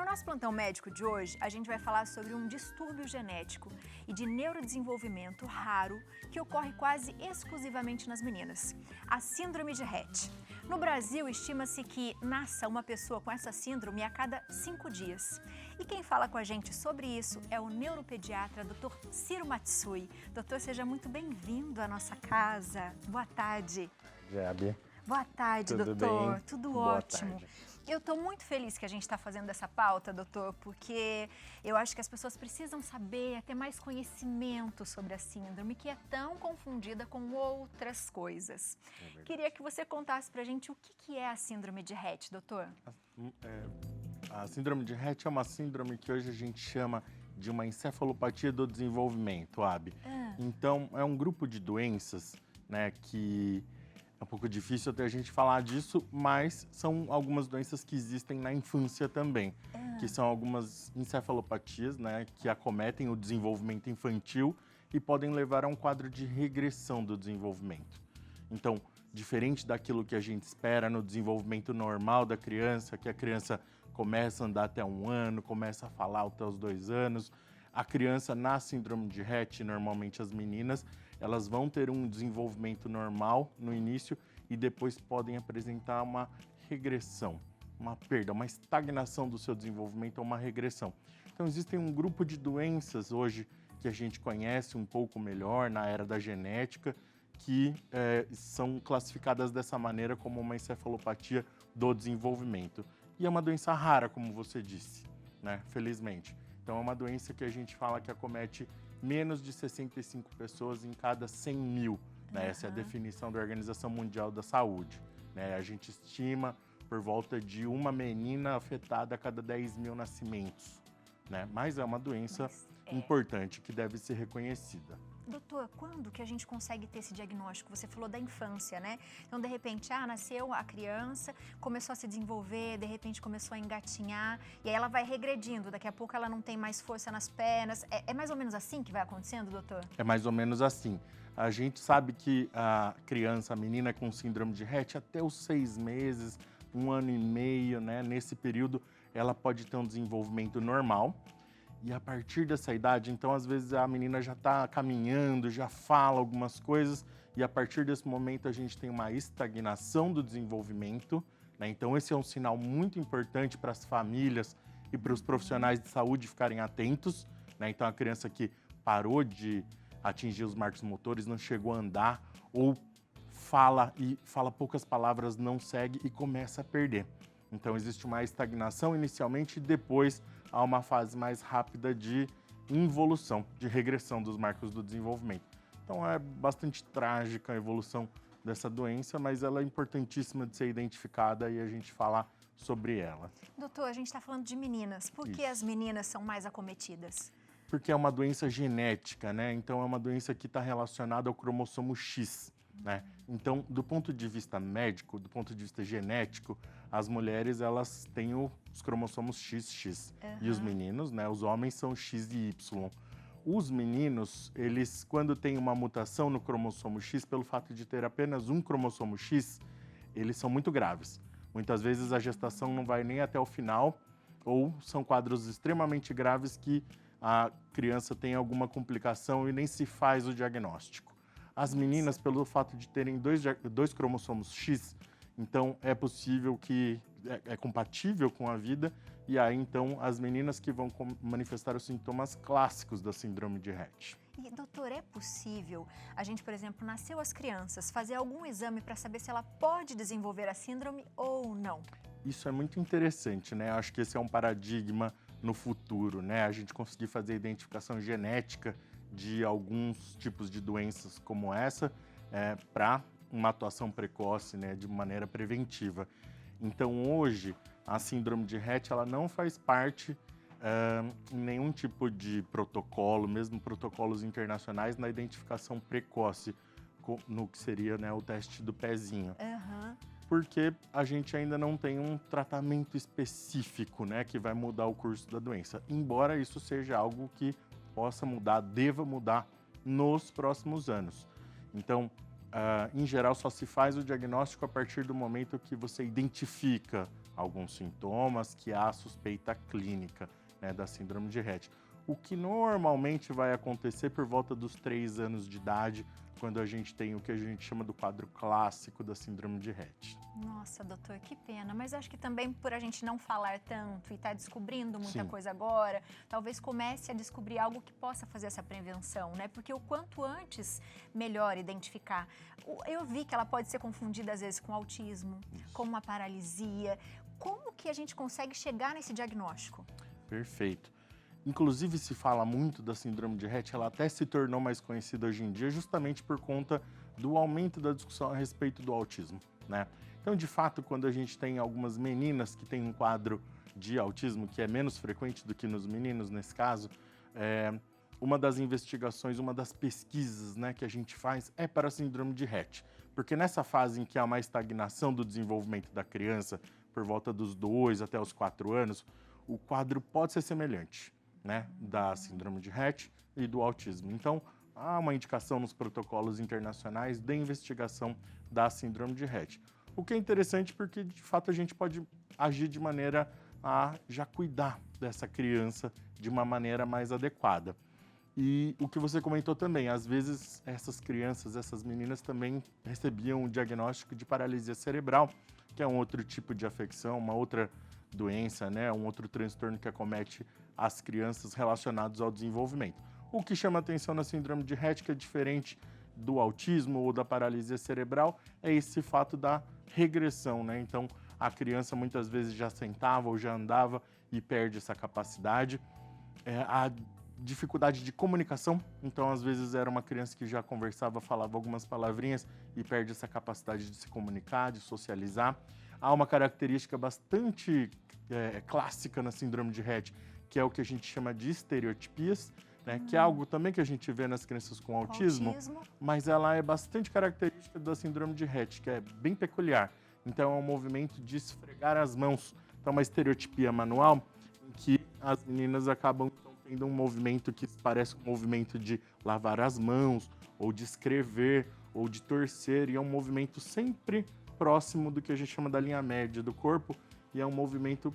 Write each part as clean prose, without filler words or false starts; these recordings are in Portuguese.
No nosso plantão médico de hoje, a gente vai falar sobre um distúrbio genético e de neurodesenvolvimento raro que ocorre quase exclusivamente nas meninas, a síndrome de Rett. No Brasil, estima-se que nasça uma pessoa com essa síndrome a cada 5 dias. E quem fala com a gente sobre isso é o neuropediatra Dr. Ciro Matsui. Doutor, seja muito bem-vindo à nossa casa. Boa tarde. Gabi. Boa tarde, Tudo doutor. bem? Tudo Boa ótimo. tarde. Eu estou muito feliz que a gente está fazendo essa pauta, doutor, porque eu acho que as pessoas precisam saber, ter mais conhecimento sobre a síndrome, que é tão confundida com outras coisas. Queria que você contasse pra gente o que é a síndrome de Rett, doutor. A síndrome de Rett é uma síndrome que hoje a gente chama de uma encefalopatia do desenvolvimento, Abi. Então, é um grupo de doenças, né, que é um pouco difícil até a gente falar disso, mas são algumas doenças que existem na infância também, que são algumas encefalopatias, né, que acometem o desenvolvimento infantil e podem levar a um quadro de regressão do desenvolvimento. Então, diferente daquilo que a gente espera no desenvolvimento normal da criança, que a criança começa a andar até 1 ano, começa a falar até os 2 anos, a criança na síndrome de Rett, normalmente as meninas, elas vão ter um desenvolvimento normal no início e depois podem apresentar uma regressão, uma perda, uma estagnação do seu desenvolvimento ou uma regressão. Então, existem um grupo de doenças hoje que a gente conhece um pouco melhor na era da genética, que são classificadas dessa maneira como uma encefalopatia do desenvolvimento. E é uma doença rara, como você disse, né? Felizmente. Então, é uma doença que a gente fala que acomete menos de 65 pessoas em cada 100 mil. Né? Essa é a definição da Organização Mundial da Saúde. Né? A gente estima por volta de uma menina afetada a cada 10 mil nascimentos. Né? Mas é uma doença importante que deve ser reconhecida. Doutor, quando que a gente consegue ter esse diagnóstico? Você falou da infância, né? Então, de repente, nasceu a criança, começou a se desenvolver, de repente começou a engatinhar, e aí ela vai regredindo, daqui a pouco ela não tem mais força nas pernas. É mais ou menos assim que vai acontecendo, doutor? É mais ou menos assim. A gente sabe que a criança, a menina com síndrome de Rett, até os 6 meses, 1 ano e meio, né? Nesse período, ela pode ter um desenvolvimento normal. E a partir dessa idade, então, às vezes a menina já está caminhando, já fala algumas coisas, e a partir desse momento a gente tem uma estagnação do desenvolvimento, né? Então, esse é um sinal muito importante para as famílias e para os profissionais de saúde ficarem atentos, né? Então, a criança que parou de atingir os marcos motores, não chegou a andar, ou fala poucas palavras, não segue e começa a perder. Então, existe uma estagnação inicialmente e depois há uma fase mais rápida de involução, de regressão dos marcos do desenvolvimento. Então, é bastante trágica a evolução dessa doença, mas ela é importantíssima de ser identificada e a gente falar sobre ela. Doutor, a gente está falando de meninas. Por que as meninas são mais acometidas? Porque é uma doença genética, né? Então, é uma doença que está relacionada ao cromossomo X. Né? Então, do ponto de vista médico, do ponto de vista genético, as mulheres elas têm os cromossomos XX e os meninos, né, os homens são X e Y. Os meninos, eles quando têm uma mutação no cromossomo X, pelo fato de ter apenas um cromossomo X, eles são muito graves. Muitas vezes a gestação não vai nem até o final, ou são quadros extremamente graves que a criança tem alguma complicação e nem se faz o diagnóstico. As meninas, pelo fato de terem dois cromossomos X, então é possível que é compatível com a vida, e aí então as meninas que vão manifestar os sintomas clássicos da síndrome de Rett. E, doutor, é possível a gente, por exemplo, nasceu as crianças, fazer algum exame para saber se ela pode desenvolver a síndrome ou não? Isso é muito interessante, né? Acho que esse é um paradigma no futuro, né? A gente conseguir fazer a identificação genética de alguns tipos de doenças como essa, para uma atuação precoce, né, de maneira preventiva. Então, hoje, a síndrome de Rett ela não faz parte em nenhum tipo de protocolo, mesmo protocolos internacionais, na identificação precoce, no que seria, né, o teste do pezinho. Porque a gente ainda não tem um tratamento específico, né, que vai mudar o curso da doença. Embora isso seja algo que possa mudar, deva mudar nos próximos anos. Então, em geral, só se faz o diagnóstico a partir do momento que você identifica alguns sintomas, que há suspeita clínica, né, da síndrome de Rett. O que normalmente vai acontecer por volta dos 3 anos de idade, quando a gente tem o que a gente chama do quadro clássico da síndrome de Rett. Nossa, doutor, que pena. Mas acho que também por a gente não falar tanto e estar descobrindo muita Sim. coisa agora, talvez comece a descobrir algo que possa fazer essa prevenção, né? Porque o quanto antes, melhor identificar. Eu vi que ela pode ser confundida às vezes com autismo, com uma paralisia. Como que a gente consegue chegar nesse diagnóstico? Perfeito. Inclusive, se fala muito da síndrome de Rett, ela até se tornou mais conhecida hoje em dia justamente por conta do aumento da discussão a respeito do autismo, né? Então, de fato, quando a gente tem algumas meninas que têm um quadro de autismo que é menos frequente do que nos meninos, nesse caso, uma das investigações, uma das pesquisas, né, que a gente faz é para a síndrome de Rett. Porque nessa fase em que há uma estagnação do desenvolvimento da criança, por volta dos 2 até os 4 anos, o quadro pode ser semelhante, né, da síndrome de Rett e do autismo. Então, há uma indicação nos protocolos internacionais de investigação da síndrome de Rett. O que é interessante porque, de fato, a gente pode agir de maneira a já cuidar dessa criança de uma maneira mais adequada. E o que você comentou também, às vezes essas crianças, essas meninas também recebiam o diagnóstico de paralisia cerebral, que é um outro tipo de afecção, uma outra doença, né, um outro transtorno que acomete as crianças relacionados ao desenvolvimento. O que chama atenção na síndrome de Rett, que é diferente do autismo ou da paralisia cerebral, é esse fato da regressão, né? Então, a criança muitas vezes já sentava ou já andava e perde essa capacidade. A dificuldade de comunicação, então às vezes era uma criança que já conversava, falava algumas palavrinhas e perde essa capacidade de se comunicar, de socializar. Há uma característica bastante clássica na síndrome de Rett, que é o que a gente chama de estereotipias, né, que é algo também que a gente vê nas crianças com autismo, mas ela é bastante característica da síndrome de Rett, que é bem peculiar. Então é um movimento de esfregar as mãos. Então uma estereotipia manual em que as meninas acabam tendo um movimento que parece um movimento de lavar as mãos, ou de escrever, ou de torcer, e é um movimento sempre próximo do que a gente chama da linha média do corpo, e é um movimento,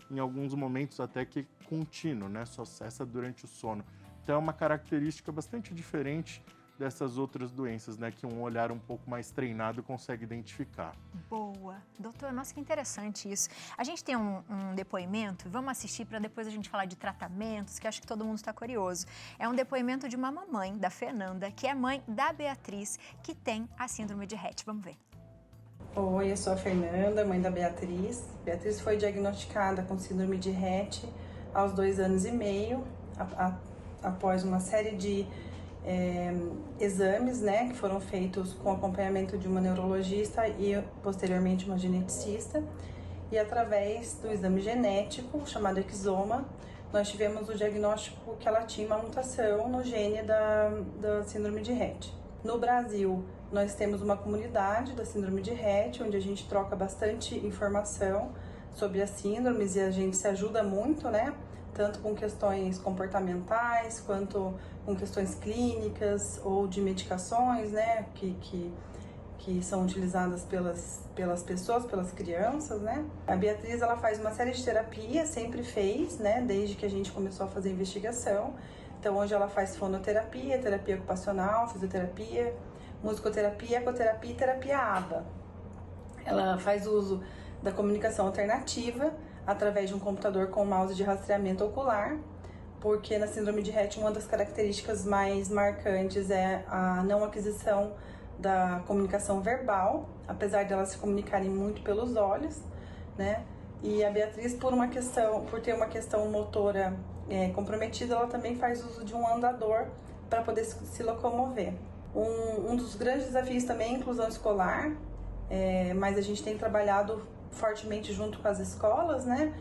em alguns momentos, até que contínuo, né? Só cessa durante o sono. Então é uma característica bastante diferente dessas outras doenças, né, que um olhar um pouco mais treinado consegue identificar. Boa. Doutor, nossa, que interessante isso. A gente tem um depoimento, vamos assistir para depois a gente falar de tratamentos, que acho que todo mundo está curioso. É um depoimento de uma mamãe, da Fernanda, que é mãe da Beatriz, que tem a síndrome de Rett. Vamos ver. Oi, eu sou a Fernanda, mãe da Beatriz. Beatriz foi diagnosticada com síndrome de Rett aos 2 anos e meio, após uma série de exames, né, que foram feitos com acompanhamento de uma neurologista e posteriormente uma geneticista, e através do exame genético chamado exoma, nós tivemos o diagnóstico que ela tinha uma mutação no gene da síndrome de Rett. No Brasil, nós temos uma comunidade da síndrome de Rett, onde a gente troca bastante informação sobre as síndromes e a gente se ajuda muito, né? Tanto com questões comportamentais, quanto com questões clínicas ou de medicações, né, que são utilizadas pelas pessoas, pelas crianças, né. A Beatriz, ela faz uma série de terapias, sempre fez, né, desde que a gente começou a fazer a investigação. Então, hoje ela faz fonoterapia, terapia ocupacional, fisioterapia, musicoterapia, ecoterapia e terapia ABA. Ela faz uso da comunicação alternativa, através de um computador com mouse de rastreamento ocular, porque na síndrome de Rett uma das características mais marcantes é a não aquisição da comunicação verbal, apesar de elas se comunicarem muito pelos olhos, né? E a Beatriz, por ter uma questão motora comprometida, ela também faz uso de um andador para poder se locomover. Um dos grandes desafios também é a inclusão escolar, mas a gente tem trabalhado fortemente junto com as escolas, né?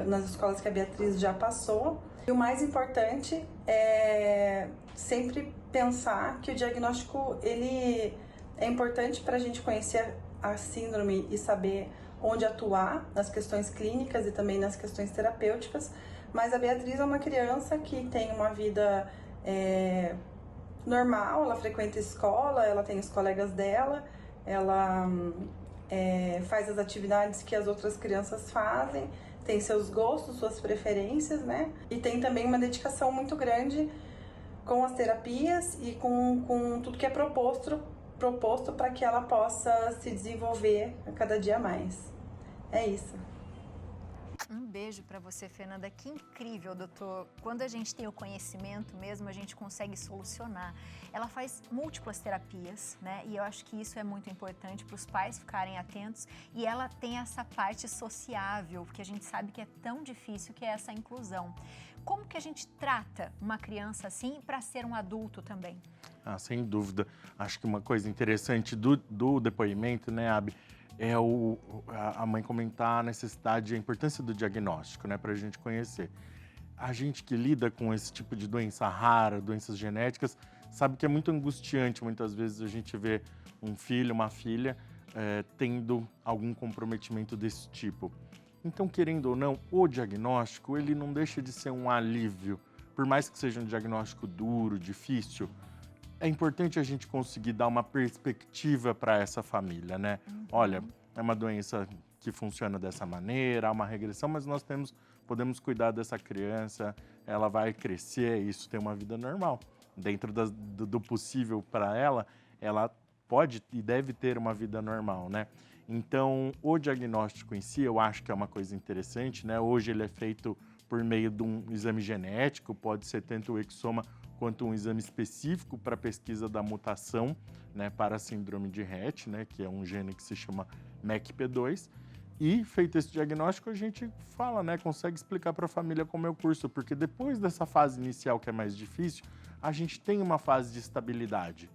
Nas escolas que a Beatriz já passou. E o mais importante é sempre pensar que o diagnóstico ele é importante para a gente conhecer a síndrome e saber onde atuar nas questões clínicas e também nas questões terapêuticas. Mas a Beatriz é uma criança que tem uma vida normal, ela frequenta escola, ela tem os colegas dela, ela faz as atividades que as outras crianças fazem, tem seus gostos, suas preferências, né? E tem também uma dedicação muito grande com as terapias e com tudo que é proposto para que ela possa se desenvolver a cada dia mais. É isso. Um beijo para você, Fernanda. Que incrível, doutor. Quando a gente tem o conhecimento mesmo, a gente consegue solucionar. Ela faz múltiplas terapias, né? E eu acho que isso é muito importante para os pais ficarem atentos. E ela tem essa parte sociável, que a gente sabe que é tão difícil, que é essa inclusão. Como que a gente trata uma criança assim para ser um adulto também? Sem dúvida. Acho que uma coisa interessante do depoimento, né, Abi, é a mãe comentar a necessidade e a importância do diagnóstico, né, para a gente conhecer. A gente que lida com esse tipo de doença rara, doenças genéticas, sabe que é muito angustiante. Muitas vezes a gente vê um filho, uma filha, tendo algum comprometimento desse tipo. Então, querendo ou não, o diagnóstico, ele não deixa de ser um alívio. Por mais que seja um diagnóstico duro, difícil, é importante a gente conseguir dar uma perspectiva para essa família, né? Olha, é uma doença que funciona dessa maneira, há uma regressão, mas nós podemos cuidar dessa criança, ela vai crescer, isso tem uma vida normal. Dentro do possível para ela pode e deve ter uma vida normal, né? Então, o diagnóstico em si, eu acho que é uma coisa interessante, né? Hoje ele é feito por meio de um exame genético, pode ser tanto o exoma quanto um exame específico para pesquisa da mutação, né, para a síndrome de Rett, né, que é um gene que se chama MECP2. E feito esse diagnóstico, a gente fala, né, consegue explicar para a família como é o curso, porque depois dessa fase inicial que é mais difícil, a gente tem uma fase de estabilidade.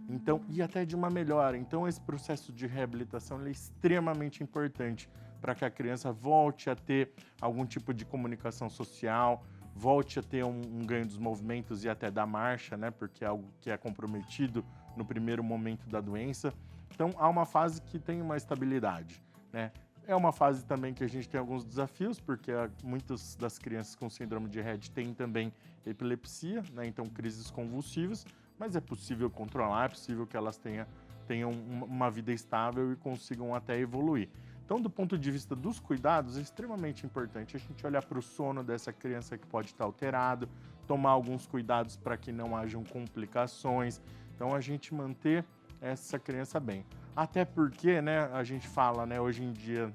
Então, e até de uma melhora. Então, esse processo de reabilitação é extremamente importante para que a criança volte a ter algum tipo de comunicação social, volte a ter um ganho dos movimentos e até da marcha, né? Porque é algo que é comprometido no primeiro momento da doença. Então, há uma fase que tem uma estabilidade, né? É uma fase também que a gente tem alguns desafios, porque muitas das crianças com síndrome de Rett têm também epilepsia, né? Então, crises convulsivas, mas é possível controlar, é possível que elas tenham uma vida estável e consigam até evoluir. Então, do ponto de vista dos cuidados, é extremamente importante a gente olhar para o sono dessa criança que pode estar alterado, tomar alguns cuidados para que não hajam complicações. Então, a gente manter essa criança bem. Até porque, né, a gente fala, né, hoje em dia,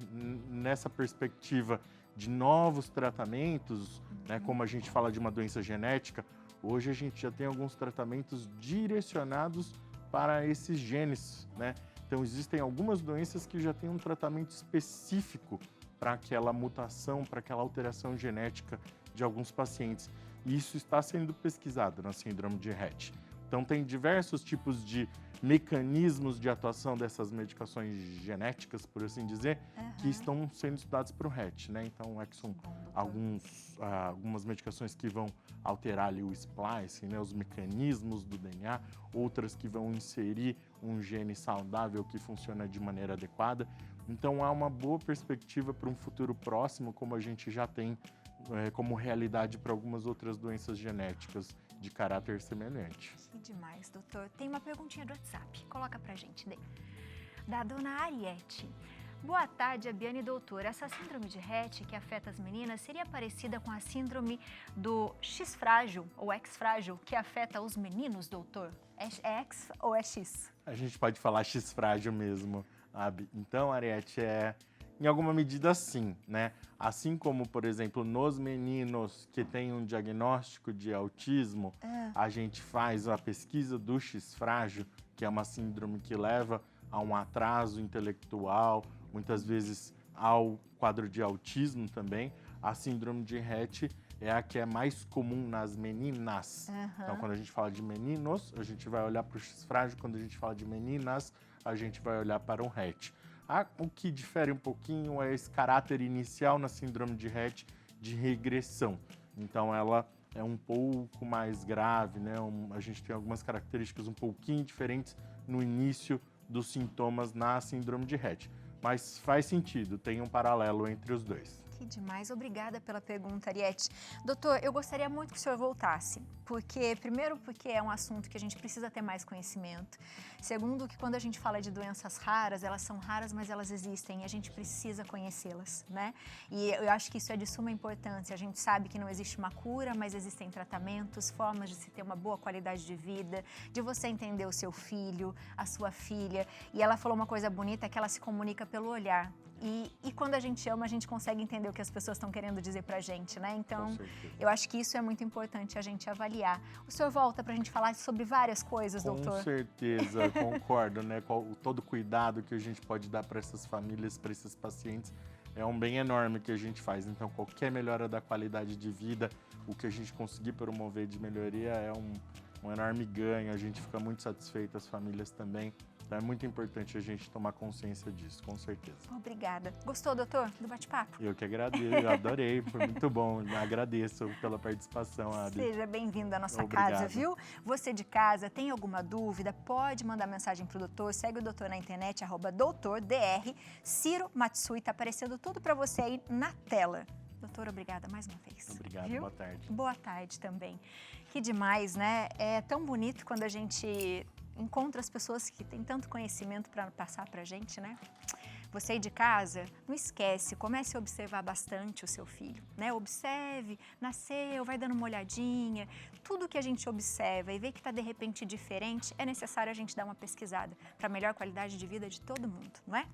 nessa perspectiva de novos tratamentos, né, como a gente fala de uma doença genética, hoje a gente já tem alguns tratamentos direcionados para esses genes, né? Então, existem algumas doenças que já têm um tratamento específico para aquela mutação, para aquela alteração genética de alguns pacientes. E isso está sendo pesquisado na síndrome de Rett. Então, tem diversos tipos de mecanismos de atuação dessas medicações genéticas, por assim dizer, que estão sendo estudados para o Rett, né? Então, são algumas medicações que vão alterar ali o splicing, né? Os mecanismos do DNA, outras que vão inserir um gene saudável que funciona de maneira adequada. Então, há uma boa perspectiva para um futuro próximo, como a gente já tem como realidade para algumas outras doenças genéticas de caráter semelhante. Que demais, doutor. Tem uma perguntinha do WhatsApp. Coloca pra gente, da dona Ariete. Boa tarde, Abiane e doutor. Essa síndrome de Rett que afeta as meninas seria parecida com a síndrome do X-frágil ou X-frágil que afeta os meninos, doutor? É X ou é X? A gente pode falar X-frágil mesmo, Abi. Então, Ariete, em alguma medida sim, né? Assim como, por exemplo, nos meninos que têm um diagnóstico de autismo, a gente faz a pesquisa do X-frágil, que é uma síndrome que leva a um atraso intelectual, muitas vezes ao quadro de autismo também. A síndrome de Rett é a que é mais comum nas meninas. Então, quando a gente fala de meninos, a gente vai olhar para o X-frágil. Quando a gente fala de meninas, a gente vai olhar para o Rett. O que difere um pouquinho é esse caráter inicial na síndrome de Rett de regressão. Então, ela é um pouco mais grave, né? A gente tem algumas características um pouquinho diferentes no início dos sintomas na síndrome de Rett. Mas faz sentido, tem um paralelo entre os dois. Que demais, obrigada pela pergunta, Ariete. Doutor, eu gostaria muito que o senhor voltasse, primeiro porque é um assunto que a gente precisa ter mais conhecimento. Segundo, que quando a gente fala de doenças raras, elas são raras, mas elas existem e a gente precisa conhecê-las, né? E eu acho que isso é de suma importância. A gente sabe que não existe uma cura, mas existem tratamentos, formas de se ter uma boa qualidade de vida, de você entender o seu filho, a sua filha. E ela falou uma coisa bonita, que ela se comunica pelo olhar. E quando a gente ama, a gente consegue entender o que as pessoas estão querendo dizer pra gente, né? Então, eu acho que isso é muito importante a gente avaliar. O senhor volta pra gente falar sobre várias coisas, doutor? Com certeza, concordo, né? Todo cuidado que a gente pode dar para essas famílias, para esses pacientes, é um bem enorme que a gente faz. Então, qualquer melhora da qualidade de vida, o que a gente conseguir promover de melhoria é um enorme ganho. A gente fica muito satisfeito, as famílias também. Então é muito importante a gente tomar consciência disso, com certeza. Obrigada. Gostou, doutor, do bate-papo? Eu que agradeço, eu adorei, foi muito bom. Agradeço pela participação, Abi. Seja bem-vindo à nossa Obrigado. casa, viu? Você de casa, tem alguma dúvida, pode mandar mensagem pro doutor, segue o doutor na internet, @doutordr. Ciro Matsui, tá aparecendo tudo para você aí na tela. Doutor, obrigada mais uma vez. Obrigado, viu? boa tarde. Boa tarde também. Que demais, né? É tão bonito quando a gente encontra as pessoas que têm tanto conhecimento para passar pra gente, né? Você aí de casa, não esquece, comece a observar bastante o seu filho, né? Observe, nasceu, vai dando uma olhadinha. Tudo que a gente observa e vê que está de repente diferente, é necessário a gente dar uma pesquisada para melhor qualidade de vida de todo mundo, não é?